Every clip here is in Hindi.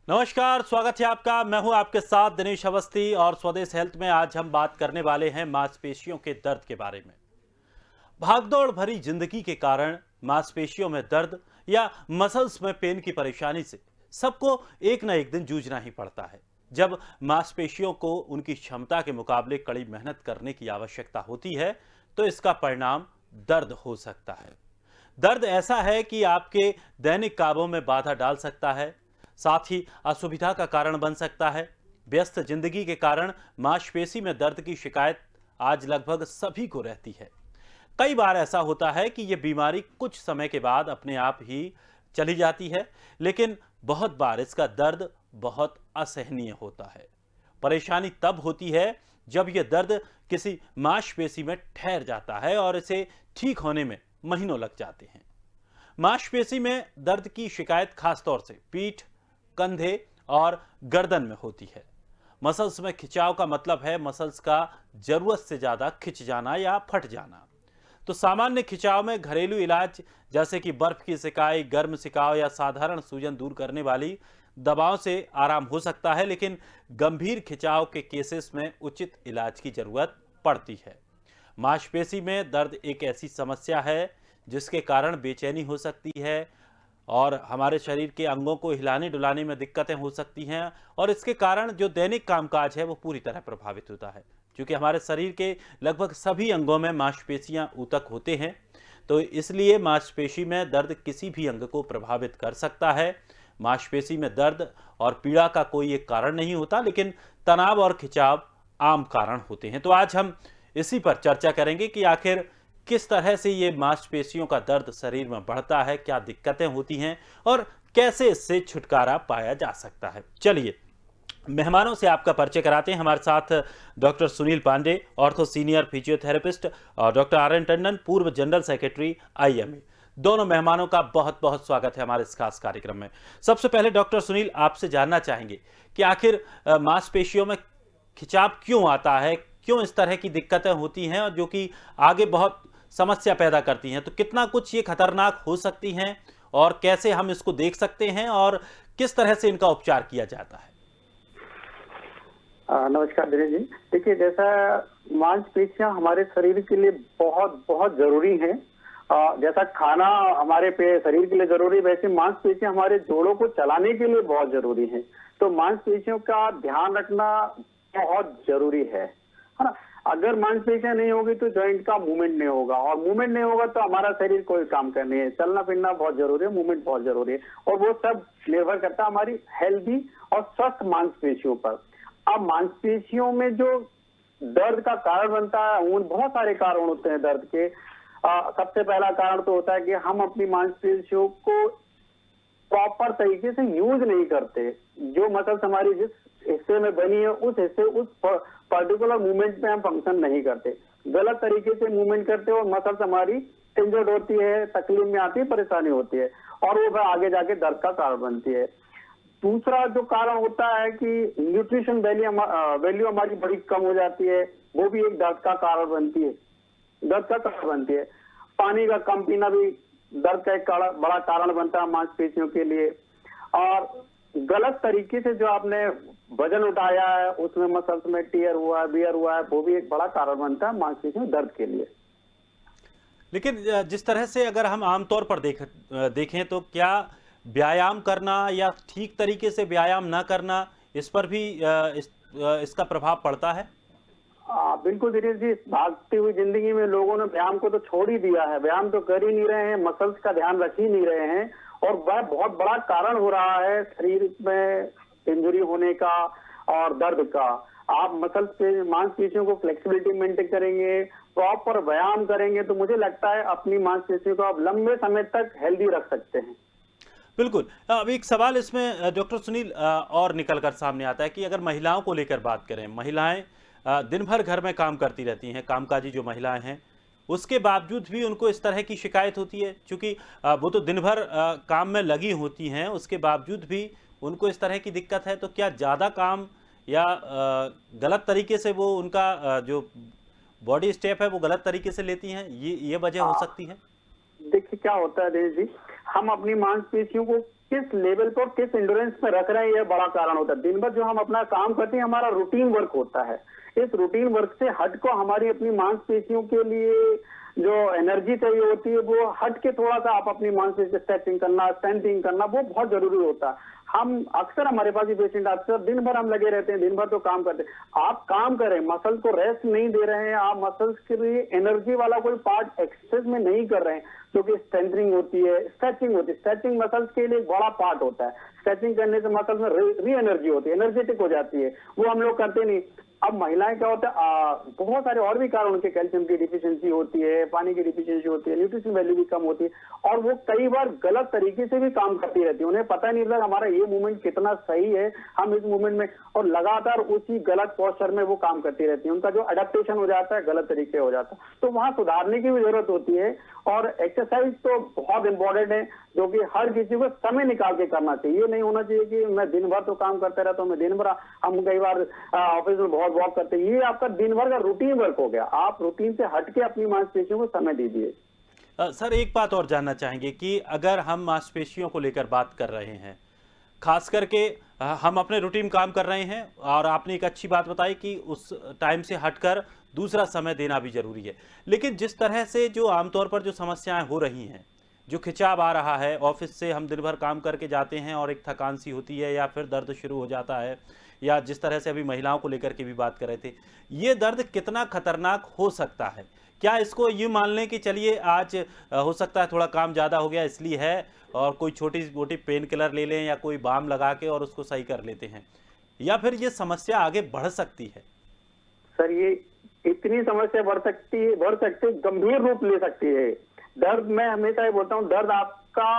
नमस्कार, स्वागत है आपका। मैं हूं आपके साथ दिनेश अवस्थी और स्वदेश हेल्थ में आज हम बात करने वाले हैं मांसपेशियों के दर्द के बारे में। भागदौड़ भरी जिंदगी के कारण मांसपेशियों में दर्द या मसल्स में पेन की परेशानी से सबको एक न एक दिन जूझना ही पड़ता है। जब मांसपेशियों को उनकी क्षमता के मुकाबले कड़ी मेहनत करने की आवश्यकता होती है तो इसका परिणाम दर्द हो सकता है। दर्द ऐसा है कि आपके दैनिक कामों में बाधा डाल सकता है, साथ ही असुविधा का कारण बन सकता है। व्यस्त जिंदगी के कारण मांसपेशी में दर्द की शिकायत आज लगभग सभी को रहती है। कई बार ऐसा होता है कि यह बीमारी कुछ समय के बाद अपने आप ही चली जाती है, लेकिन बहुत बार इसका दर्द बहुत असहनीय होता है। परेशानी तब होती है जब यह दर्द किसी मांसपेशी में ठहर जाता है और इसे ठीक होने में महीनों लग जाते हैं। मांसपेशी में दर्द की शिकायत खासतौर से पीठ, कंधे और गर्दन में होती है। मसल्स में खिंचाव का मतलब है मसल्स का जरूरत से ज्यादा खिंच जाना या फट जाना। तो सामान्य खिंचाव में घरेलू इलाज जैसे कि बर्फ की सिकाई, गर्म सिकाव या साधारण सूजन दूर करने वाली दवाओं से आराम हो सकता है, लेकिन गंभीर खिंचाव के केसेस में उचित इलाज की जरूरत पड़ती है। मांसपेशी में दर्द एक ऐसी समस्या है जिसके कारण बेचैनी हो सकती है और हमारे शरीर के अंगों को हिलाने डुलाने में दिक्कतें हो सकती हैं, और इसके कारण जो दैनिक कामकाज है वो पूरी तरह प्रभावित होता है। क्योंकि हमारे शरीर के लगभग सभी अंगों में मांसपेशियां ऊतक होते हैं, तो इसलिए मांसपेशी में दर्द किसी भी अंग को प्रभावित कर सकता है। मांसपेशी में दर्द और पीड़ा का कोई एक कारण नहीं होता, लेकिन तनाव और खिंचाव आम कारण होते हैं। तो आज हम इसी पर चर्चा करेंगे कि आखिर किस तरह से ये मांसपेशियों का दर्द शरीर में बढ़ता है, क्या दिक्कतें होती हैं और कैसे इससे छुटकारा पाया जा सकता है। चलिए मेहमानों से आपका परिचय कराते हैं। हमारे साथ doctor Sunil Pandey, ortho senior physiotherapist, और डॉक्टर आर एन टंडन, पूर्व जनरल सेक्रेटरी IMA। दोनों मेहमानों का बहुत बहुत स्वागत है हमारे इस खास कार्यक्रम में। सबसे पहले डॉक्टर सुनील, आपसे जानना चाहेंगे कि आखिर मांसपेशियों में खिंचाव क्यों आता है, क्यों इस तरह की दिक्कतें होती हैं और जो कि आगे बहुत समस्या पैदा करती हैं। तो कितना कुछ ये खतरनाक हो सकती हैं और कैसे हम इसको देख सकते हैं और किस तरह से इनका उपचार किया जाता है? नमस्कार दिनेश जी। देखिए, जैसा मांसपेशियां हमारे शरीर के लिए बहुत बहुत जरूरी हैं। जैसा खाना हमारे पे शरीर के लिए जरूरी, वैसे मांसपेशियां हमारे जोड़ों को चलाने के लिए बहुत जरूरी हैं। तो मांसपेशियों का ध्यान रखना बहुत जरूरी है ना। अगर मांसपेशियां नहीं होगी तो जॉइंट का मूवमेंट नहीं होगा, और मूवमेंट नहीं होगा तो हमारा शरीर कोई काम करनी है। चलना फिरना बहुत जरूरी है, मूवमेंट बहुत जरूरी है, और वो सब निर्भर करता है हमारी हेल्दी और स्वस्थ मांसपेशियों पर। अब मांसपेशियों में जो दर्द का कारण बनता है, उन बहुत सारे कारण होते हैं दर्द के। सबसे पहला कारण तो होता है कि हम अपनी मांसपेशियों को प्रॉपर तरीके से यूज नहीं करते। जो मसल्स हमारी जिस हिस्से में बनी है उस हिस्से, उस पर्टिकुलर मूवमेंट में हम फंक्शन नहीं करते, गलत तरीके से मूवमेंट करते हैं और मसल्स हमारी इंजर्ड होती है, तकलीफ में आती है, परेशानी होती है, और वो फिर आगे जाके दर्द का कारण बनती है। दूसरा जो कारण होता है कि न्यूट्रिशन वैल्यू हमारी बड़ी कम हो जाती है, वो भी एक दर्द का कारण बनती है, दर्द का कारण बनती है। पानी का कम पीना भी दर्द का एक बड़ा कारण बनता है मांसपेशियों के लिए। और गलत तरीके से जो आपने वजन उठाया है उसमें मसल्स में टीयर हुआ है, बियर हुआ है, वो भी एक बड़ा कारण बनता है मांसपेशियों में दर्द के लिए। लेकिन जिस तरह से अगर हम आमतौर पर देखें तो क्या व्यायाम करना या ठीक तरीके से व्यायाम ना करना, इस पर भी इसका प्रभाव पड़ता है? बिल्कुल दिनेश जी, भागती हुई जिंदगी में लोगों ने व्यायाम को तो छोड़ ही दिया है, व्यायाम तो कर ही नहीं रहे हैं, मसल्स का ध्यान रख ही नहीं रहे हैं, और वह बहुत बड़ा कारण हो रहा है शरीर में इंजरी होने का और दर्द का। आप मसल्स पे, मांसपेशियों को फ्लेक्सिबिलिटी मेंटेन करेंगे, प्रॉपर व्यायाम करेंगे, तो मुझे लगता है अपनी मांसपेशियों को आप लंबे समय तक हेल्दी रख सकते हैं। बिल्कुल। अब एक सवाल इसमें डॉक्टर सुनील और निकल कर सामने आता है कि अगर महिलाओं को लेकर बात करें, महिलाएं दिन भर घर में काम करती रहती हैं, कामकाजी जो महिलाएं हैं, उसके बावजूद भी उनको इस तरह की शिकायत होती है, क्योंकि वो तो दिन भर काम में लगी होती हैं, उसके बावजूद भी उनको इस तरह की दिक्कत है। तो क्या ज़्यादा काम या गलत तरीके से वो उनका जो बॉडी स्टेप है वो गलत तरीके से लेती हैं, ये वजह हो सकती है? देखिए क्या होता है दिनेश जी, हम अपनी मांसपेशियों को किस लेवल पर किस इंडोरेंस में रख रहे हैं, ये बड़ा कारण होता है। दिन भर जो हम अपना काम करते हैं, हमारा रूटीन वर्क होता है। इस रूटीन वर्क से हट को हमारी अपनी मांसपेशियों के लिए जो एनर्जी चाहिए होती है, वो हट के थोड़ा सा आप अपनी मांसपेशियों स्ट्रेचिंग करना, स्ट्रेंथिंग करना, वो बहुत जरूरी होता है। हम अक्सर हमारे पास ये पेशेंट अक्सर दिन भर हम लगे रहते हैं, दिन भर तो काम करते हैं। आप काम करें, मसल्स को रेस्ट नहीं दे रहे हैं, आप मसल्स के लिए एनर्जी वाला कोई पार्ट एक्सरसाइज में नहीं कर रहे हैं, जो कि स्ट्रेंथनिंग होती है, स्ट्रेचिंग होती है। स्ट्रेचिंग मसल्स के लिए एक बड़ा पार्ट होता है। स्ट्रेचिंग करने से मसल्स में री एनर्जी होती है, एनर्जेटिक हो जाती है, वो हम लोग करते नहीं। अब महिलाएं क्या होता है, बहुत सारे और भी कारण उनके, कैल्शियम की डिफिशियंसी होती है, पानी की डिफिशियंसी होती है, न्यूट्रिशन वैल्यू भी कम होती है, और वो कई बार गलत तरीके से भी काम करती रहती है। उन्हें पता नहीं लगता हमारा ये मूवमेंट कितना सही है, हम इस मूवमेंट में, और लगातार उसी गलत पोस्चर में वो काम करती रहती है। उनका जो अडेप्टेशन हो जाता है गलत तरीके हो जाता है, तो वहां सुधारने की भी जरूरत होती है। और एक्सरसाइज तो बहुत इंपॉर्टेंट है, जो कि हर किसी को समय निकाल के करना चाहिए। ये नहीं होना चाहिए कि मैं दिन भर तो काम करता रहता हूँ, मैं दिन भर, हम कई बार ऑफिस में बहुत वॉक करते हैं, ये आपका दिन भर का रूटीन वर्क हो गया। आप रूटीन से हट के अपनी मांसपेशियों को समय दीजिए। सर एक बात और जानना चाहेंगे कि अगर हम मांसपेशियों को लेकर बात कर रहे हैं, खास करके हम अपने रूटीन काम कर रहे हैं, और आपने एक अच्छी बात बताई कि उस टाइम से हटकर दूसरा समय देना भी जरूरी है, लेकिन जिस तरह से जो आमतौर पर जो समस्याएं हो रही हैं, जो खिंचाव आ रहा है, ऑफिस से हम दिन भर काम करके जाते हैं और एक थकान सी होती है, या फिर दर्द शुरू हो जाता है, या जिस तरह से अभी महिलाओं को लेकर के भी बात कर रहे थे, ये दर्द कितना खतरनाक हो सकता है? क्या इसको ये मान लें कि चलिए आज हो सकता है थोड़ा काम ज़्यादा हो गया इसलिए है, और कोई छोटी मोटी पेन किलर ले लें या कोई बाम लगा के और उसको सही कर लेते हैं, या फिर ये समस्या आगे बढ़ सकती है? सर, ये इतनी समस्या बढ़ सकती, गंभीर रूप ले सकती है। दर्द, मैं हमेशा ये बोलता हूँ, दर्द आपका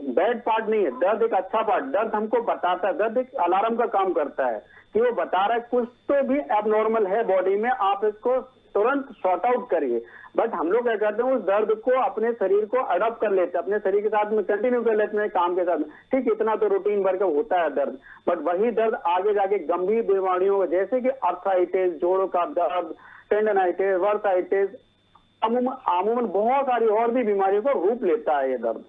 बैड पार्ट नहीं है, दर्द एक अच्छा पार्ट। दर्द हमको बताता है, दर्द एक अलार्म का काम करता है कि वो बता रहा है कुछ तो भी एबनॉर्मल है बॉडी में, आप इसको तुरंत सॉर्ट आउट करिए। बट हम लोग क्या करते हैं, उस दर्द को अपने शरीर को अडॉप्ट कर लेते हैं, अपने शरीर के साथ में कंटिन्यू कर लेते हैं काम के साथ में। ठीक, इतना तो रूटीन वर्क होता है दर्द, बट वही दर्द आगे जाके गंभीर बीमारियों जैसे कि अर्थराइटिस, जोड़ों का दर्द, टेंडनाइटिस, वर्साइटिस, अमूमन बहुत सारी और भी बीमारियों को रूप लेता है ये दर्द।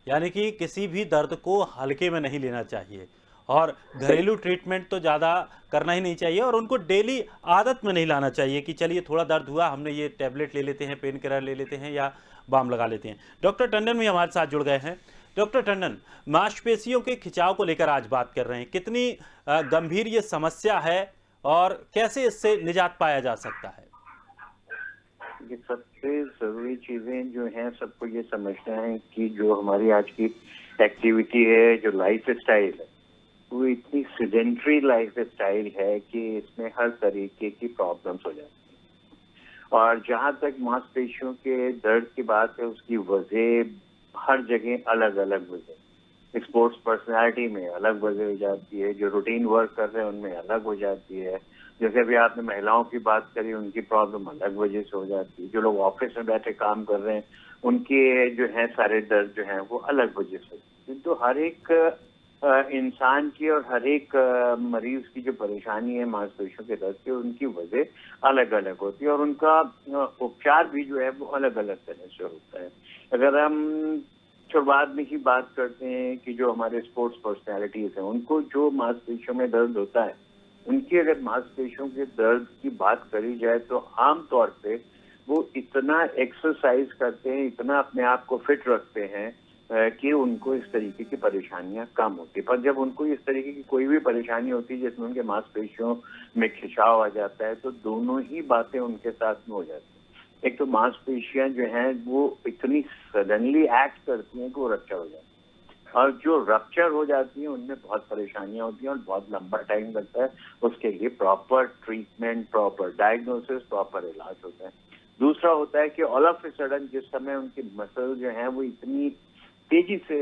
यानी कि किसी भी दर्द को हल्के में नहीं लेना चाहिए, और घरेलू ट्रीटमेंट तो ज़्यादा करना ही नहीं चाहिए, और उनको डेली आदत में नहीं लाना चाहिए कि चलिए थोड़ा दर्द हुआ, हमने ये टैबलेट ले लेते हैं, पेन किलर ले लेते हैं, या बाम लगा लेते हैं। डॉक्टर टंडन भी हमारे साथ जुड़ गए हैं। डॉक्टर टंडन, मांसपेशियों के खिंचाव को लेकर आज बात कर रहे हैं, कितनी गंभीर ये समस्या है और कैसे इससे निजात पाया जा सकता है? ये सबसे जरूरी चीजें जो हैं, सबको ये समझना है कि जो हमारी आज की एक्टिविटी है, जो लाइफ स्टाइल है, वो इतनी सीडेंट्री लाइफ स्टाइल है कि इसमें हर तरीके की प्रॉब्लम्स हो जाती हैं। और जहाँ तक मांसपेशियों के दर्द की बात है, उसकी वजह हर जगह अलग अलग वजह। स्पोर्ट्स पर्सनालिटी में अलग वजह हो जाती है, जो रूटीन वर्क कर रहे हैं उनमें अलग हो जाती है। जैसे अभी आपने महिलाओं की बात करी, उनकी प्रॉब्लम अलग वजह से हो जाती है। जो लोग ऑफिस में बैठे काम कर रहे हैं, उनके जो है सारे दर्द जो है वो अलग वजह से। तो हर एक इंसान की और हर एक मरीज की जो परेशानी है मांसपेशियों के दर्द की, उनकी वजह अलग अलग होती है, और उनका उपचार भी जो है वो अलग अलग तरह से होता है। अगर हम शुरुआत में ही बात करते हैं कि जो हमारे स्पोर्ट्स पर्सनैलिटीज हैं, उनको जो मांसपेशियों में दर्द होता है, उनकी अगर मांसपेशियों के दर्द की बात करी जाए तो आमतौर पे वो इतना एक्सरसाइज करते हैं, इतना अपने आप को फिट रखते हैं कि उनको इस तरीके की परेशानियां कम होती है। पर जब उनको इस तरीके की कोई भी परेशानी होती है जिसमें उनके मांसपेशियों में खिंचाव आ जाता है, तो दोनों ही बातें उनके साथ में हो जाती है। एक तो मांसपेशियां जो हैं वो इतनी सडनली एक्ट करती हैं कि वो रप्चर हो जाती है, और जो रप्चर हो जाती है उनमें बहुत परेशानियां होती हैं और बहुत लंबा टाइम लगता है। उसके लिए proper treatment, proper diagnosis, proper इलाज होता है। दूसरा होता है कि ऑल ऑफ ए सडन जिस समय उनकी मसल जो है वो इतनी तेजी से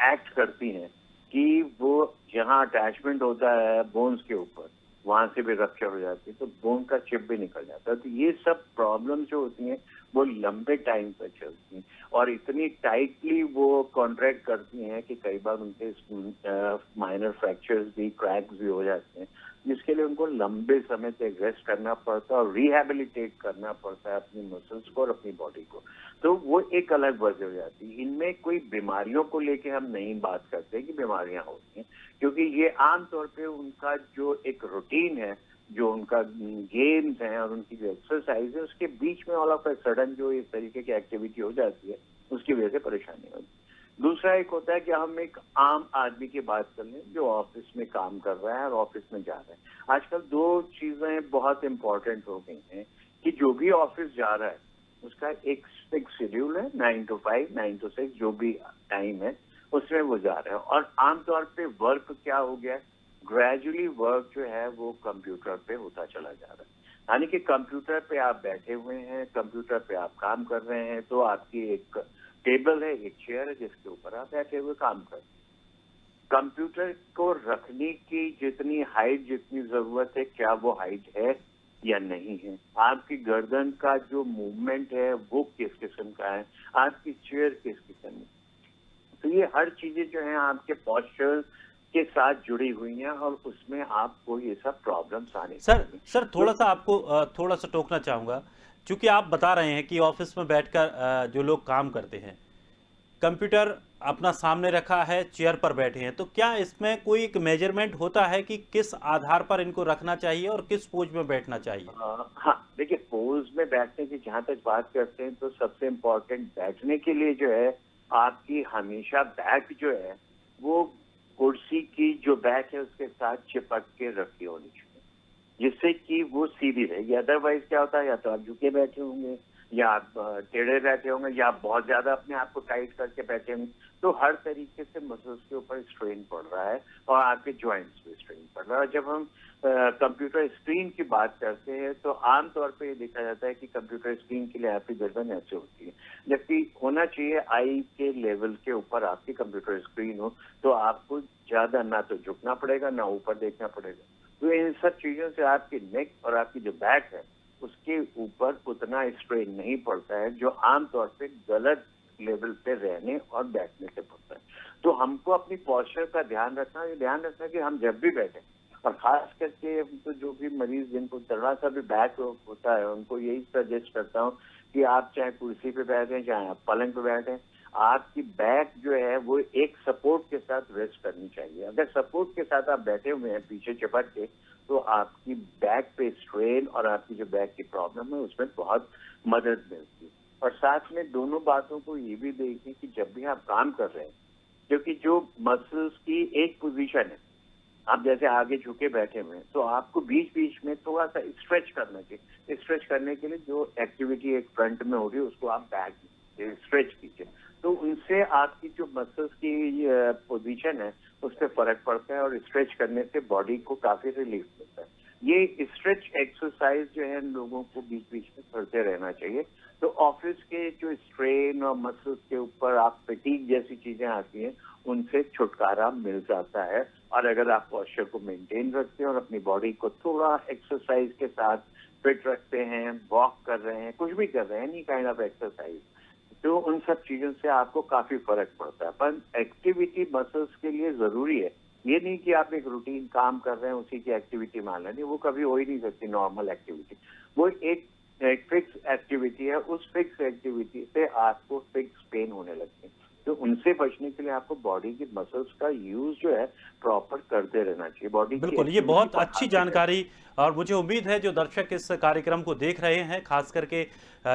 एक्ट करती हैं कि वो जहाँ अटैचमेंट होता है बोन्स के ऊपर, वहां से भी रप्चर हो जाती है, तो बोन का चिप भी निकल जाता है। तो ये सब प्रॉब्लम जो होती हैं वो लंबे टाइम तक चलती हैं और इतनी टाइटली वो कॉन्ट्रैक्ट करती हैं कि कई बार उनके माइनर फ्रैक्चर्स भी, क्रैक्स भी हो जाते हैं, जिसके लिए उनको लंबे समय तक रेस्ट करना पड़ता है और रिहैबिलिटेट करना पड़ता है अपनी मसल्स को और अपनी बॉडी को। तो वो एक अलग वजह हो जाती है। इनमें कोई बीमारियों को लेके हम नहीं बात करते कि बीमारियां होती हैं, क्योंकि ये आमतौर पे उनका जो एक रूटीन है, जो उनका गेम्स हैं और उनकी जो एक्सरसाइज है, उसके बीच में ऑल ऑफ ए सडन जो इस तरीके की एक्टिविटी हो जाती है, उसकी वजह से परेशानी होती है। दूसरा एक होता है कि हम एक आम आदमी की बात कर लें जो ऑफिस में काम कर रहा है और ऑफिस में जा रहा है। आजकल दो चीजें बहुत इंपॉर्टेंट हो गई हैं कि जो भी ऑफिस जा रहा है उसका एक फिक्स शेड्यूल है, 9 to 5, 9 to 6 जो भी टाइम है उसमें वो जा रहे हैं। और आमतौर पे वर्क क्या हो गया, ग्रेजुअली वर्क जो है वो कंप्यूटर पे होता चला जा रहा है। यानी कि कंप्यूटर पे आप बैठे हुए हैं, कंप्यूटर पे आप काम कर रहे हैं, तो आपकी एक टेबल है, एक चेयर है जिसके ऊपर आप बैठे हुए काम कर रहे हैं। कंप्यूटर को रखने की जितनी हाइट, जितनी जरूरत है, क्या वो हाइट है या नहीं है, आपकी गर्दन का जो मूवमेंट है वो किस किस्म का है, आपकी चेयर किस किस्म की, तो ये हर चीजें जो है आपके पॉस्चर के साथ जुड़ी हुई हैं और उसमें आपको ये सब प्रॉब्लम्स आने सर थोड़ा सा आपको थोड़ा सा टोकना चाहूँगा, क्योंकि आप बता रहे हैं कि ऑफिस में बैठकर जो लोग काम करते हैं, कंप्यूटर अपना सामने रखा है, चेयर पर बैठे हैं, तो क्या इसमें कोई एक मेजरमेंट होता है कि किस आधार पर इनको रखना चाहिए और किस पोज में बैठना चाहिए? हाँ, देखिए, पोज में बैठने की जहां तक बात करते हैं तो सबसे इम्पोर्टेंट बैठने के लिए जो है आपकी हमेशा बैक जो है वो कुर्सी की जो बैक है उसके साथ चिपक के रखी होनी चाहिए, जिससे कि वो सीधी रहेगी। अदरवाइज क्या होता है, या तो आप झुके बैठे होंगे, या आप टेढ़े बैठे होंगे, या आप बहुत ज्यादा अपने आप को टाइट करके बैठे होंगे, तो हर तरीके से मसल्स के ऊपर स्ट्रेन पड़ रहा है और आपके जॉइंट्स पे स्ट्रेन पड़ रहा है। और जब हम कंप्यूटर स्क्रीन की बात करते हैं तो आमतौर पे ये देखा जाता है कि कंप्यूटर स्क्रीन के लिए आपकी गर्दन ऐसे होती है, जबकि होना चाहिए आई के लेवल के ऊपर आपकी कंप्यूटर स्क्रीन हो, तो आपको ज्यादा ना तो झुकना पड़ेगा ना ऊपर देखना पड़ेगा। तो इन सब चीजों से आपकी नेक और आपकी जो बैक है उसके ऊपर उतना स्ट्रेन नहीं पड़ता है जो आमतौर पे गलत लेवल पे रहने और बैठने से पड़ता है। तो हमको अपनी पोस्चर का ध्यान रखना कि हम जब भी बैठे, और खास करके तो जो भी मरीज जिनको थोड़ा सा भी बैक होता है उनको यही सजेस्ट करता हूँ कि आप चाहे कुर्सी पे बैठे, चाहे आप पलंग पे बैठे, आपकी बैक जो है वो एक सपोर्ट के साथ रेस्ट करनी चाहिए। अगर सपोर्ट के साथ आप बैठे हुए हैं पीछे चिपक के, तो आपकी बैक पे स्ट्रेन और आपकी जो बैक की प्रॉब्लम है उसमें बहुत मदद मिलती है। और साथ में दोनों बातों को ये भी देखिए कि जब भी आप काम कर रहे हैं, क्योंकि जो मसल्स की एक पोजीशन है, आप जैसे आगे झुके बैठे हुए हैं, तो आपको बीच बीच में थोड़ा सा स्ट्रेच करना चाहिए। स्ट्रेच करने के लिए जो एक्टिविटी एक फ्रंट में हो रही है उसको आप बैक स्ट्रेच कीजिए, तो उनसे आपकी जो मसल्स की पोजीशन है उस पर फर्क पड़ता है और स्ट्रेच करने से बॉडी को काफी रिलीफ मिलता है। ये स्ट्रेच एक्सरसाइज जो है लोगों को बीच बीच में करते रहना चाहिए, तो ऑफिस के जो स्ट्रेन और मसल्स के ऊपर आप फटीग जैसी चीजें आती हैं उनसे छुटकारा मिल जाता है। और अगर आप पोस्चर को मेंटेन रखते हैं और अपनी बॉडी को थोड़ा एक्सरसाइज के साथ फिट रखते हैं, वॉक कर रहे हैं, कुछ भी कर रहे हैं, एनी काइंड ऑफ एक्सरसाइज, तो उन सब चीजों से आपको काफी फर्क पड़ता है। पर एक्टिविटी मसल्स के लिए जरूरी है, ये नहीं कि आप एक रूटीन काम कर रहे हैं उसी की एक्टिविटी मान लें, वो कभी हो ही नहीं सकती नॉर्मल एक्टिविटी। वो एक फिक्स एक्टिविटी है, उस फिक्स एक्टिविटी से आपको फिक्स पेन होने लगते हैं, तो उनसे बचने के लिए आपको बॉडी की मसल्स का यूज जो है प्रॉपर करते रहना चाहिए। बॉडी बिल्कुल, ये बहुत अच्छी जानकारी, और मुझे उम्मीद है जो दर्शक इस कार्यक्रम को देख रहे हैं, खास करके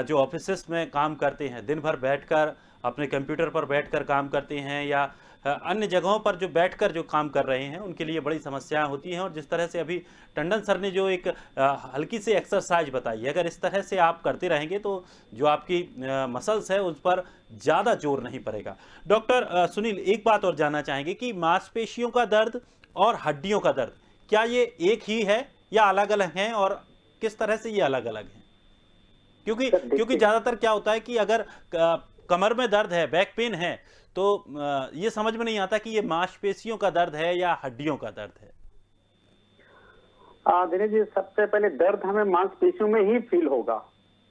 जो ऑफिसेस में काम करते हैं, दिन भर बैठकर अपने कंप्यूटर पर बैठकर काम करते हैं, या अन्य जगहों पर जो बैठकर जो काम कर रहे हैं, उनके लिए बड़ी समस्याएं होती हैं। और जिस तरह से अभी टंडन सर ने जो एक हल्की सी एक्सरसाइज बताई, अगर इस तरह से आप करते रहेंगे तो जो आपकी मसल्स है उस पर ज़्यादा जोर नहीं पड़ेगा। डॉक्टर सुनील, एक बात और जानना चाहेंगे कि मांसपेशियों का दर्द और हड्डियों का दर्द, क्या ये एक ही है या अलग अलग हैं, और किस तरह से ये अलग अलग हैं? क्योंकि ज़्यादातर क्या होता है कि अगर कमर में दर्द है, बैक पेन है, तो ये समझ में नहीं आता कि ये मांसपेशियों का दर्द है या हड्डियों का दर्द है। दिनेश जी, सबसे पहले दर्द हमें मांसपेशियों में ही फील होगा।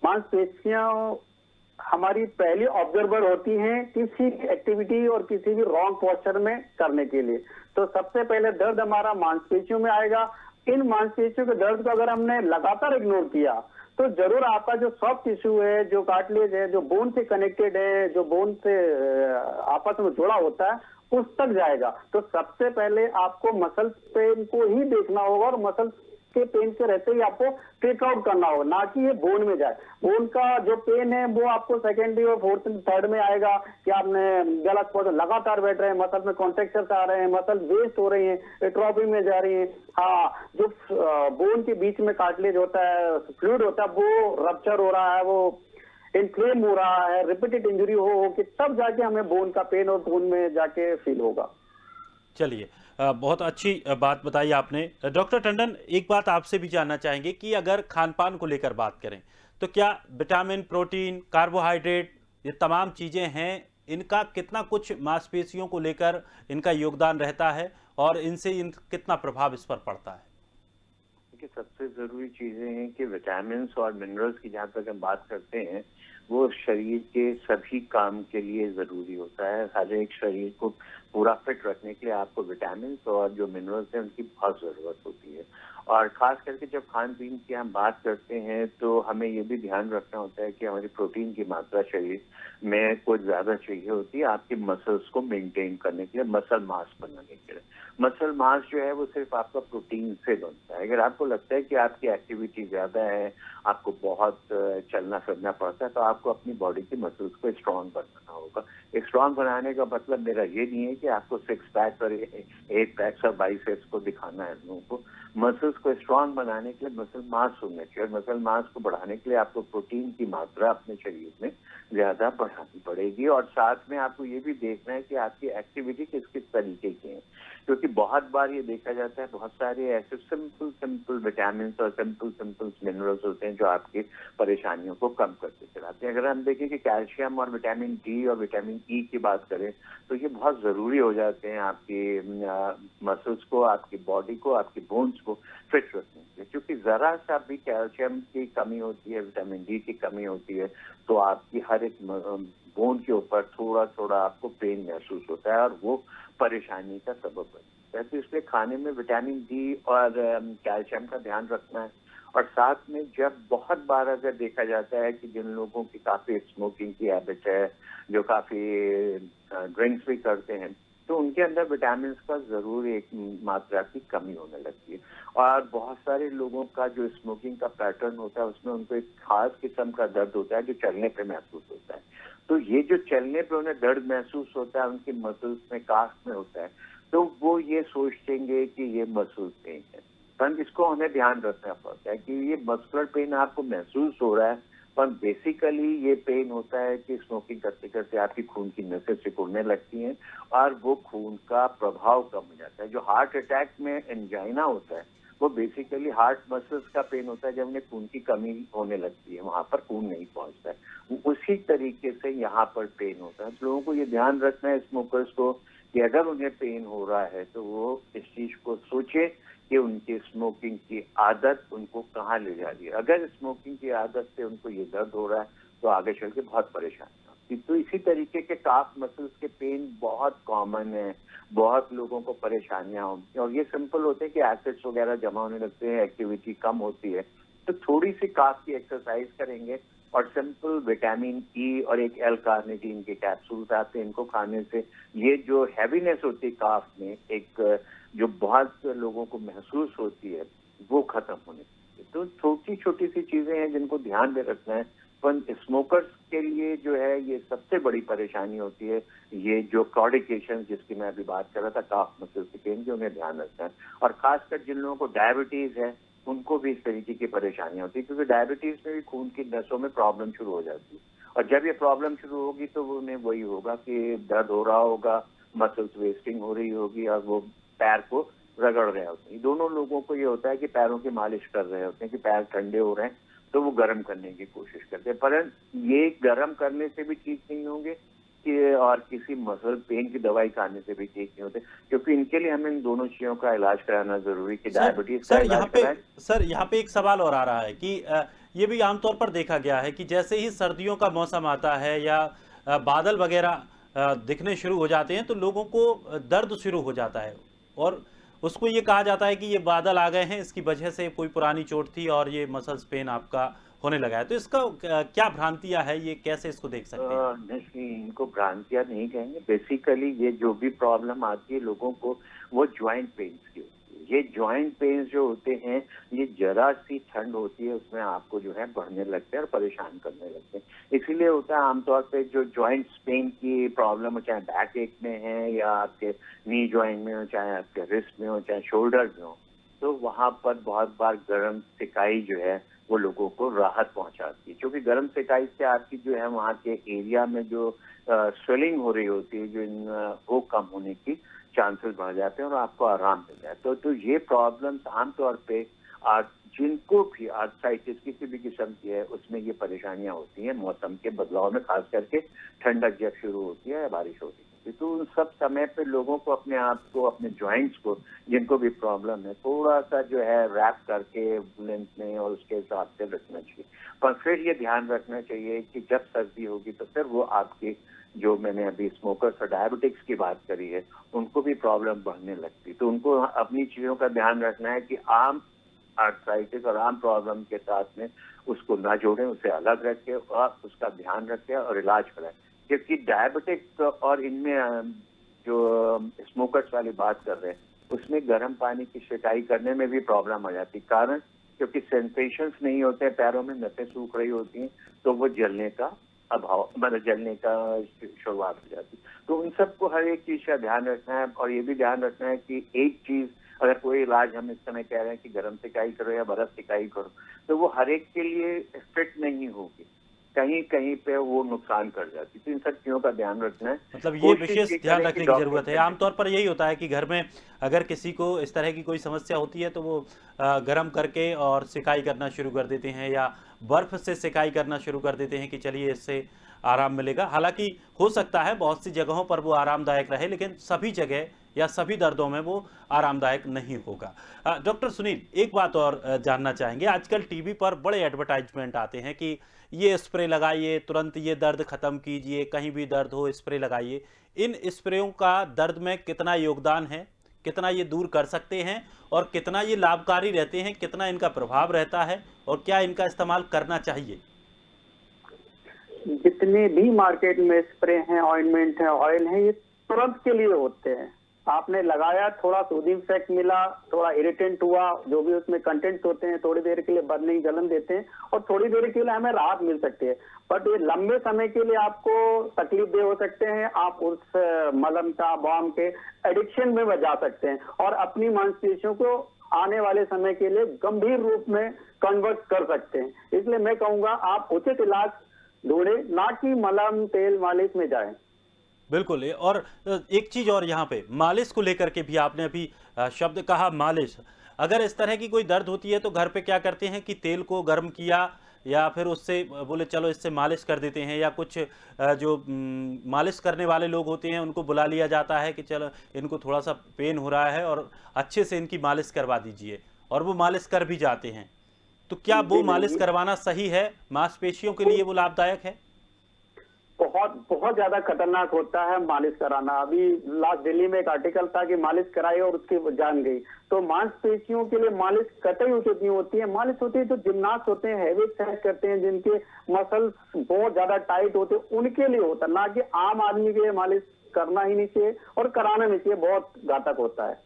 मांसपेशियों हमारी पहली ऑब्जर्वर होती हैं किसी भी एक्टिविटी और किसी भी रॉन्ग पोस्चर में करने के लिए। तो सबसे पहले दर्द हमारा मांसपेशियों में आएगा। इन मांसपेशियों के दर्द को अगर हमने लगातार इग्नोर किया तो जरूर आपका जो सॉफ्ट टिश्यू है, जो कार्टिलेज है, जो बोन से कनेक्टेड है, जो बोन से आपस में जुड़ा होता है, उस तक जाएगा। तो सबसे पहले आपको मसल पेन को ही देखना होगा और मसल के पेन के रहते ही आपको टेक आउट करना होगा, ना कि ये बोन में जाए। बोन का जो पेन है वो आपको सेकेंडरी और फोर्थ थर्ड में आएगा कि आपने गलत पोस्चर लगातार बैठ रहे हैं, मसल में कॉन्ट्रैक्चर्स आ रहे हैं, मसल वेस्ट हो रही है, एट्रोफी में जा रही है। हाँ, जो बोन के बीच में कार्टिलेज होता है, फ्लूइड होता है, वो रप्चर हो रहा है, वो इन्फ्लेम हो रहा है, रिपीटेड इंजरी हो कि तब जाके हमें बोन का पेन और बोन में जाके फील होगा। चलिए, बहुत अच्छी बात बताई आपने। डॉक्टर टंडन, एक बात आपसे भी जानना चाहेंगे कि अगर खान पान को लेकर बात करें तो क्या विटामिन, प्रोटीन, कार्बोहाइड्रेट, ये तमाम चीज़ें हैं, इनका कितना कुछ मांसपेशियों को लेकर इनका योगदान रहता है और इनसे कितना प्रभाव इस पर पड़ता है? देखिए, सबसे जरूरी चीजें हैं कि विटामिन और मिनरल्स की जहाँ तक हम बात करते हैं, वो शरीर के सभी काम के लिए जरूरी होता है। हर एक शरीर को पूरा फिट रखने के लिए आपको विटामिन और जो मिनरल्स हैं उनकी बहुत जरूरत होती है। और खास करके जब खान पीन की हम बात करते हैं तो हमें ये भी ध्यान रखना होता है कि हमारी प्रोटीन की मात्रा शरीर में कुछ ज्यादा चाहिए होती है आपकी मसल्स को मेंटेन करने के लिए, मसल मास बनाने के लिए। मसल मास जो है वो सिर्फ आपका प्रोटीन से बनता है। अगर आपको लगता है कि आपकी एक्टिविटी ज्यादा है, आपको बहुत चलना फिरना पड़ता है, तो आपको अपनी बॉडी की मसल्स को स्ट्रांग बनाना होगा। स्ट्रांग बनाने का मतलब मेरा ये नहीं है कि आपको 6 पैक और 8 पैक्स और बाइसेप्स को दिखाना है लोगों को। मसल्स को स्ट्रांग बनाने के लिए मसल मास होना चाहिए, और मसल मास को बढ़ाने के लिए आपको प्रोटीन की मात्रा अपने शरीर में ज्यादा बढ़ानी पड़ेगी। और साथ में आपको ये भी देखना है कि आपकी एक्टिविटी किस किस तरीके की है, क्योंकि बहुत बार ये देखा जाता है बहुत सारे ऐसे सिंपल विटामिन और सिंपल मिनरल्स होते हैं जो आपकी परेशानियों को कम करके चलाते हैं। अगर हम देखें कि कैल्शियम और विटामिन डी और विटामिन ई की बात करें तो ये बहुत जरूरी हो जाते हैं आपकी मसल्स को, आपकी बॉडी को, आपकी बोन्स को फिट रखने के लिए। क्योंकि जरा सा भी कैल्शियम की कमी होती है, विटामिन डी की कमी होती है, तो आपकी हर एक बोन के ऊपर थोड़ा थोड़ा आपको पेन महसूस होता है और वो परेशानी का सबब बनता है। तो इसलिए खाने में विटामिन डी और कैल्शियम का ध्यान रखना है। और साथ में जब बहुत बार अगर देखा जाता है कि जिन लोगों की काफी स्मोकिंग की हैबिट है, जो काफी ड्रिंक्स भी करते हैं, तो उनके अंदर विटामिन का जरूर एक मात्रा की कमी होने लगती है। और बहुत सारे लोगों का जो स्मोकिंग का पैटर्न होता है उसमें उनको एक खास किस्म का दर्द होता है जो चलने पे महसूस होता है। तो ये जो चलने पे उन्हें दर्द महसूस होता है उनकी मसल्स में, काफ में होता है, तो वो ये सोचेंगे कि ये मसल पेन है। पर इसको हमें ध्यान रखना पड़ता है कि ये मस्कुलर पेन आपको महसूस हो रहा है, पर बेसिकली ये पेन होता है कि स्मोकिंग करते करते आपकी खून की नसें सिकुड़ने लगती हैं और वो खून का प्रभाव कम हो जाता है। जो हार्ट अटैक में एंजाइना होता है वो बेसिकली हार्ट मसल्स का पेन होता है, जब उन्हें खून की कमी होने लगती है, वहां पर खून नहीं पहुंचता है। उसी तरीके से यहाँ पर पेन होता है। तो लोगों को ये ध्यान रखना है, स्मोकर्स को, कि अगर उन्हें पेन हो रहा है तो वो इस चीज को सोचे कि उनकी स्मोकिंग की आदत उनको कहाँ ले जा रही है। अगर स्मोकिंग की आदत से उनको ये दर्द हो रहा है तो आगे चल के बहुत परेशानी होती है। तो इसी तरीके के काफ मसल्स के पेन बहुत कॉमन है, बहुत लोगों को परेशानियां होती हैं, और ये सिंपल होते हैं कि एसिड्स वगैरह जमा होने लगते हैं, एक्टिविटी कम होती है, तो थोड़ी सी काफ की एक्सरसाइज करेंगे और सिंपल विटामिन ई और एक एल कार्निटीन के कैप्सूल्स आते हैं, इनको खाने से ये जो हैवीनेस होती है काफ में, एक जो बहुत लोगों को महसूस होती है, वो खत्म होने लगती है। तो छोटी छोटी सी चीजें हैं जिनको ध्यान में रखना है। पर स्मोकर्स के लिए जो है ये सबसे बड़ी परेशानी होती है, ये जो क्लॉडिकेशन जिसकी मैं अभी बात कर रहा था, काफ मसल के पेन की, उन्हें ध्यान रखना है। और खासकर जिन लोगों को डायबिटीज है उनको भी इस तरीके की परेशानियां होती है, क्योंकि डायबिटीज में भी खून की नसों में प्रॉब्लम शुरू हो जाती है, और जब ये प्रॉब्लम शुरू होगी तो उन्हें वही होगा कि दर्द हो रहा होगा, मसल्स वेस्टिंग हो रही होगी और वो पैर को रगड़ रहे होते हैं। दोनों लोगों को ये होता है कि पैरों की मालिश कर रहे होते हैं कि पैर ठंडे हो रहे हैं तो वो गर्म करने की कोशिश करते हैं, पर ये गर्म करने से भी ठीक नहीं होंगे, कि और किसी मसल पेन की दवाई खाने से भी ठीक नहीं होते, क्योंकि इनके लिए हमें इन दोनों चीजों का इलाज कराना जरूरी कि डायबिटीज का इलाज कराएं। सर यहाँ पे एक सवाल और आ रहा है कि ये भी आमतौर पर देखा गया है कि जैसे ही सर्दियों का मौसम आता है या बादल वगैरह दिखने शुरू हो जाते हैं तो लोगों को दर्द शुरू हो जाता है, और उसको ये कहा जाता है कि ये बादल आ गए हैं, इसकी वजह से कोई पुरानी चोट थी और ये मसल्स पेन आपका होने लगा है। तो इसका क्या भ्रांतियां है, ये कैसे इसको देख सकते हैं? नहीं, इनको भ्रांतियां नहीं कहेंगे। बेसिकली ये जो भी प्रॉब्लम आती है लोगों को, वो ज्वाइंट पेन्स की होती है। ये ज्वाइंट पेन्स जो होते हैं, ये जरा सी ठंड होती है उसमें आपको जो है बढ़ने लगते हैं और परेशान करने लगते हैं। इसीलिए होता है आमतौर पे जो ज्वाइंट पेन की प्रॉब्लम हो, चाहे बैक एक में है या आपके नी ज्वाइंट में हो, चाहे आपके रिस्ट में हो, चाहे शोल्डर में हो, तो वहां पर बहुत बार गर्म सिकाई जो है वो लोगों को राहत पहुंचाती है, क्योंकि गर्म सिकाई से आपकी जो है वहाँ के एरिया में जो स्वेलिंग हो रही होती है, जो वो कम होने की चांसेस बढ़ जाते हैं और आपको आराम मिल जाता है। तो ये प्रॉब्लम्स आमतौर पे जिनको भी आर्थराइटिस किसी भी किस्म की है, उसमें ये परेशानियां होती हैं मौसम के बदलाव में, खास करके ठंडक जब शुरू होती है या बारिश होती है। तो उन सब समय पे लोगों को अपने आप को, अपने जॉइंट्स को, जिनको भी प्रॉब्लम है, थोड़ा सा जो है रैप करके लेंथ में और उसके हिसाब से रखना चाहिए। पर फिर ये ध्यान रखना चाहिए कि जब सर्दी होगी तो फिर वो आपकी, जो मैंने अभी स्मोकर्स और डायबिटिक्स की बात करी है, उनको भी प्रॉब्लम बढ़ने लगती। तो उनको अपनी चीजों का ध्यान रखना है कि आम आर्थराइटिस और आम प्रॉब्लम के साथ में उसको ना जोड़ें, उसे अलग रखें और उसका ध्यान रखें और इलाज कराएं। क्योंकि डायबिटिक और इनमें जो स्मोकर्स वाली बात कर रहे हैं, उसमें गर्म पानी की सिकाई करने में भी प्रॉब्लम आ जाती है। कारण क्योंकि सेंसेशंस नहीं होते, पैरों में नसें सूख रही होती हैं, तो वो जलने का अभाव, मतलब जलने का शुरुआत हो जाती है। तो उन सबको हर एक चीज का ध्यान रखना है और ये भी ध्यान रखना है कि एक चीज, अगर कोई इलाज हम इस समय कह रहे हैं कि गर्म सिकाई करो या बर्फ सिकाई करो, तो वो हर एक के लिए फिट नहीं होगी, कहीं कहीं पे वो नुकसान कर जाती है। तो इन सब चीजों का ध्यान रखना है। मतलब ये विशेष ध्यान रखने की जरूरत है। आमतौर पर यही होता है कि घर में अगर किसी को इस तरह की कोई समस्या होती है तो वो गर्म करके और सिकाई करना शुरू कर देते हैं या बर्फ से सिकाई करना शुरू कर देते हैं कि चलिए इससे आराम मिलेगा। हालांकि हो सकता है बहुत सी जगहों पर वो आरामदायक रहे, लेकिन सभी जगह या सभी दर्दों में वो आरामदायक नहीं होगा। डॉक्टर सुनील, एक बात और जानना चाहेंगे, आजकल टीवी पर बड़े एडवर्टाइजमेंट आते हैं कि ये स्प्रे लगाइए, तुरंत ये दर्द खत्म कीजिए, कहीं भी दर्द हो स्प्रे लगाइए। इन स्प्रेयों का दर्द में कितना योगदान है, कितना ये दूर कर सकते हैं और कितना ये लाभकारी रहते हैं, कितना इनका प्रभाव रहता है और क्या इनका इस्तेमाल करना चाहिए? जितने भी मार्केट में स्प्रे हैं, ऑइंटमेंट है, ऑयल है, ये तुरंत के लिए होते हैं। आपने लगाया, थोड़ा सूदिंग इफेक्ट मिला, थोड़ा इरिटेंट हुआ, जो भी उसमें कंटेंट्स होते हैं थोड़ी देर के लिए बर्निंग जलन देते हैं और थोड़ी देर के लिए हमें राहत मिल सकती है, बट ये लंबे समय के लिए आपको तकलीफ दे हो सकते हैं। आप उस मलम का, बाम के एडिक्शन में जा सकते हैं और अपनी मांसपेशियों को आने वाले समय के लिए गंभीर रूप में कन्वर्ट कर सकते हैं। इसलिए मैं कहूंगा आप उचित इलाज ढूंढे, ना कि मलम तेल मालिश में जाएं। बिल्कुल। और एक चीज और यहाँ पे मालिश को लेकर के भी आपने अभी शब्द कहा, मालिश। अगर इस तरह की कोई दर्द होती है तो घर पे क्या करते हैं कि तेल को गर्म किया या फिर उससे बोले चलो इससे मालिश कर देते हैं, या कुछ जो मालिश करने वाले लोग होते हैं उनको बुला लिया जाता है कि चलो इनको थोड़ा सा पेन हो रहा है और अच्छे से इनकी मालिश करवा दीजिए, और वो मालिश कर भी जाते हैं। तो क्या वो मालिश करवाना सही है, मांसपेशियों के लिए वो लाभदायक है? बहुत बहुत ज्यादा खतरनाक होता है मालिश कराना। अभी लास्ट दिल्ली में एक आर्टिकल था कि मालिश कराई और उसकी जान गई। तो मांसपेशियों के लिए मालिश कतई उचित नहीं होती है। मालिश होती है जो जिम्नास्ट होते हैं, हैवी एक्सरसाइज करते हैं, जिनके मसल्स बहुत ज्यादा टाइट होते हैं, उनके लिए होता है, ना कि आम आदमी के लिए मालिश करना ही नहीं चाहिए और कराना नहीं चाहिए, बहुत घातक होता है।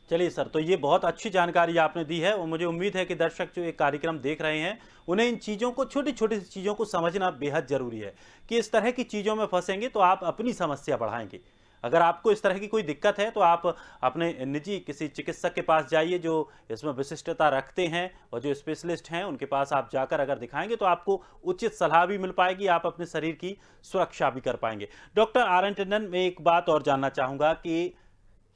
चलिए सर, तो ये बहुत अच्छी जानकारी आपने दी है और मुझे उम्मीद है कि दर्शक जो ये कार्यक्रम देख रहे हैं उन्हें इन चीज़ों को, छोटी छोटी चीज़ों को समझना बेहद ज़रूरी है कि इस तरह की चीज़ों में फंसेंगे तो आप अपनी समस्या बढ़ाएंगे। अगर आपको इस तरह की कोई दिक्कत है तो आप अपने निजी किसी चिकित्सक के पास जाइए जो इसमें विशिष्टता रखते हैं और जो स्पेशलिस्ट हैं, उनके पास आप जाकर अगर दिखाएंगे तो आपको उचित सलाह भी मिल पाएगी, आप अपने शरीर की सुरक्षा भी कर पाएंगे। डॉक्टर आर एन टंडन, मैं एक बात और जानना चाहूँगा कि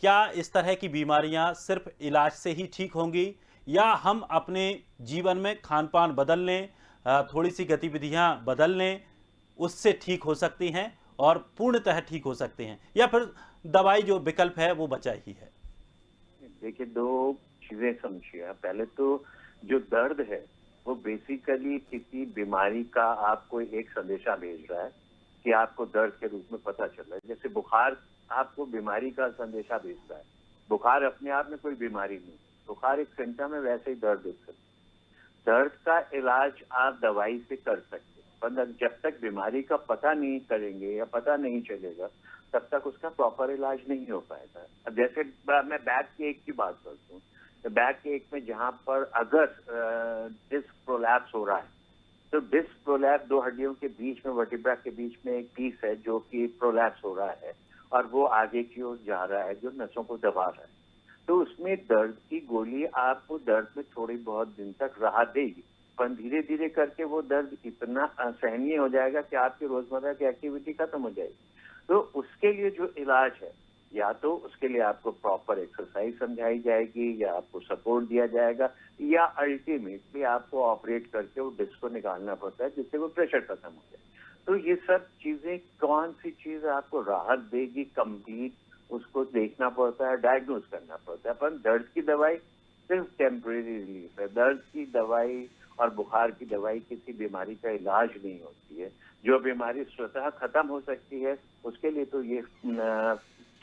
क्या इस तरह की बीमारियां सिर्फ इलाज से ही ठीक होंगी या हम अपने जीवन में खान पान बदल लें, थोड़ी सी गतिविधियां बदल लें, उससे ठीक हो सकती हैं? और पूर्णतः ठीक हो सकते हैं, या फिर दवाई जो विकल्प है वो बचा ही है? देखिए, दो चीजें समझिए। पहले तो जो दर्द है वो बेसिकली किसी बीमारी का आपको एक संदेशा भेज रहा है कि आपको दर्द के रूप में पता चल रहा है। जैसे बुखार आपको बीमारी का संदेशा भेजता है। बुखार अपने आप में कोई बीमारी नहीं, बुखार एक सिम्टम है, वैसे ही दर्द एक सिम्टम। दर्द का इलाज आप दवाई से कर सकते हैं, पर जब तक बीमारी का पता नहीं करेंगे या पता नहीं चलेगा तब तक उसका प्रॉपर इलाज नहीं हो पाएगा। अब जैसे मैं बैक के एक की बात करता हूँ, तो बैक के एक में जहाँ पर अगर डिस्क प्रोलैप्स हो रहा है, तो डिस्क प्रोलैप्स दो हड्डियों के बीच में, वर्टिब्रा के बीच में एक पीस है जो कि प्रोलैप्स हो रहा है और वो आगे की ओर जा रहा है, जो नसों को दबा रहा है। तो उसमें दर्द की गोली आपको दर्द में थोड़ी बहुत दिन तक राहत देगी, पर धीरे धीरे करके वो दर्द इतना असहनीय हो जाएगा कि आपकी रोजमर्रा की एक्टिविटी खत्म हो जाएगी। तो उसके लिए जो इलाज है, या तो उसके लिए आपको प्रॉपर एक्सरसाइज समझाई जाएगी या आपको सपोर्ट दिया जाएगा, या अल्टीमेटली आपको ऑपरेट करके वो डिस्क को निकालना पड़ता है जिससे वो प्रेशर खत्म हो जाए। तो ये सब चीजें, कौन सी चीज आपको राहत देगी कंप्लीट, उसको देखना पड़ता है, डायग्नोज करना पड़ता है। पर दर्द की दवाई सिर्फ टेम्परेरी रिलीफ है। दर्द की दवाई और बुखार की दवाई किसी बीमारी का इलाज नहीं होती है। जो बीमारी स्वतः खत्म हो सकती है उसके लिए तो ये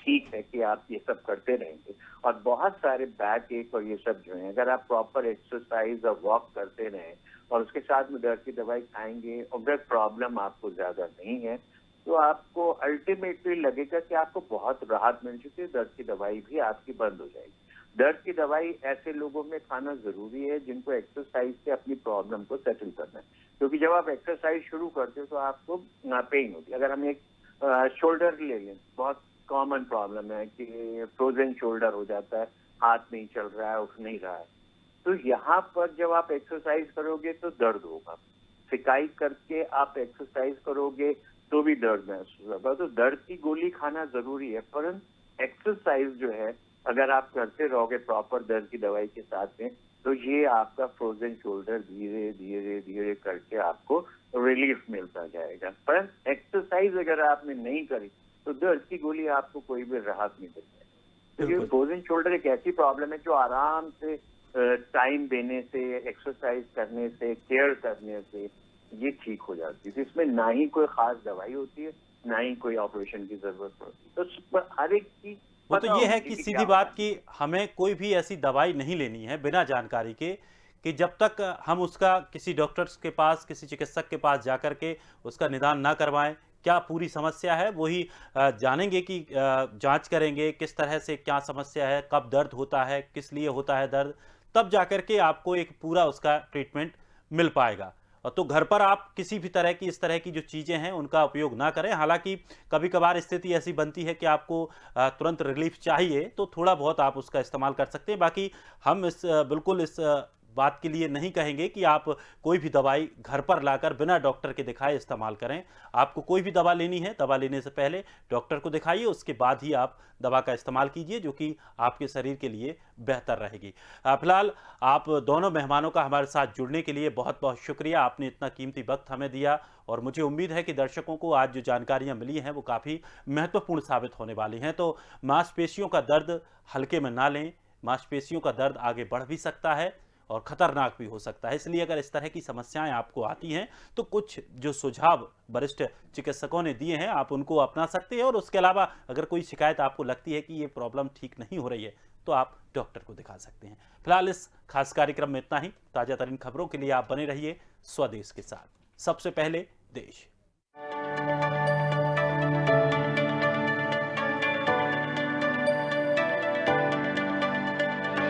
ठीक है कि आप ये सब करते रहेंगे। और बहुत सारे बैक एक और ये सब जो है, अगर आप प्रॉपर एक्सरसाइज और वॉक करते रहें और उसके साथ में दर्द की दवाई खाएंगे, अगर प्रॉब्लम आपको ज्यादा नहीं है तो आपको अल्टीमेटली लगेगा कि आपको बहुत राहत मिल चुकी है, दर्द की दवाई भी आपकी बंद हो जाएगी। दर्द की दवाई ऐसे लोगों में खाना जरूरी है जिनको एक्सरसाइज से अपनी प्रॉब्लम को सेटल करना है, क्योंकि जब आप एक्सरसाइज शुरू करते हो तो आपको पेन होती है। अगर हम एक शोल्डर ले लें, बहुत कॉमन प्रॉब्लम है कि फ्रोजन शोल्डर हो जाता है, हाथ नहीं चल रहा है, उठ नहीं रहा है। तो यहाँ पर जब आप एक्सरसाइज करोगे तो दर्द होगा, सिकाई करके आप एक्सरसाइज करोगे तो भी दर्द महसूस होगा। तो दर्द की गोली खाना जरूरी है, परंतु एक्सरसाइज जो है अगर आप करते रहोगे प्रॉपर दर्द की दवाई के साथ में, तो ये आपका फ्रोजन शोल्डर धीरे धीरे धीरे करके आपको रिलीफ मिलता जाएगा। पर एक्सरसाइज अगर आपने नहीं करी तो दर्द की गोली आपको कोई भी राहत नहीं देती। तो ये फ्रोजन शोल्डर एक ऐसी प्रॉब्लम है जो आराम से टाइम देने से, एक्सरसाइज करने से, केयर करने से ये ठीक हो जाती है। इसमें ना ही कोई खास दवाई होती है, ना ही कोई ऑपरेशन की जरूरत पड़ती है। तो हर एक की वो तो ये है कि सीधी बात कि हमें कोई भी ऐसी दवाई नहीं लेनी है बिना जानकारी के, कि जब तक हम उसका किसी डॉक्टर्स के पास, किसी चिकित्सक के पास जाकर के उसका निदान ना करवाएं, क्या पूरी समस्या है वही जानेंगे, कि जांच करेंगे किस तरह से क्या समस्या है, कब दर्द होता है, किस लिए होता है दर्द, तब जाकर के आपको एक पूरा उसका ट्रीटमेंट मिल पाएगा। तो घर पर आप किसी भी तरह की इस तरह की जो चीज़ें हैं उनका उपयोग ना करें। हालांकि कभी कभार स्थिति ऐसी बनती है कि आपको तुरंत रिलीफ चाहिए तो थोड़ा बहुत आप उसका इस्तेमाल कर सकते हैं। बाकी हम बिल्कुल इस बात के लिए नहीं कहेंगे कि आप कोई भी दवाई घर पर लाकर बिना डॉक्टर के दिखाए इस्तेमाल करें। आपको कोई भी दवा लेनी है, दवा लेने से पहले डॉक्टर को दिखाइए, उसके बाद ही आप दवा का इस्तेमाल कीजिए, जो कि आपके शरीर के लिए बेहतर रहेगी। फिलहाल आप दोनों मेहमानों का हमारे साथ जुड़ने के लिए बहुत बहुत शुक्रिया। आपने इतना कीमती वक्त हमें दिया और मुझे उम्मीद है कि दर्शकों को आज जो जानकारियाँ मिली हैं वो काफ़ी महत्वपूर्ण साबित होने वाली हैं। तो मांसपेशियों का दर्द हल्के में ना लें, मांसपेशियों का दर्द आगे बढ़ भी सकता है और खतरनाक भी हो सकता है। इसलिए अगर इस तरह की समस्याएं आपको आती हैं तो कुछ जो सुझाव वरिष्ठ चिकित्सकों ने दिए हैं आप उनको अपना सकते हैं, और उसके अलावा अगर कोई शिकायत आपको लगती है कि ये प्रॉब्लम ठीक नहीं हो रही है तो आप डॉक्टर को दिखा सकते हैं। फिलहाल इस खास कार्यक्रम में इतना ही। ताजा तरीन खबरों के लिए आप बने रहिए स्वदेश के साथ। सबसे पहले देश।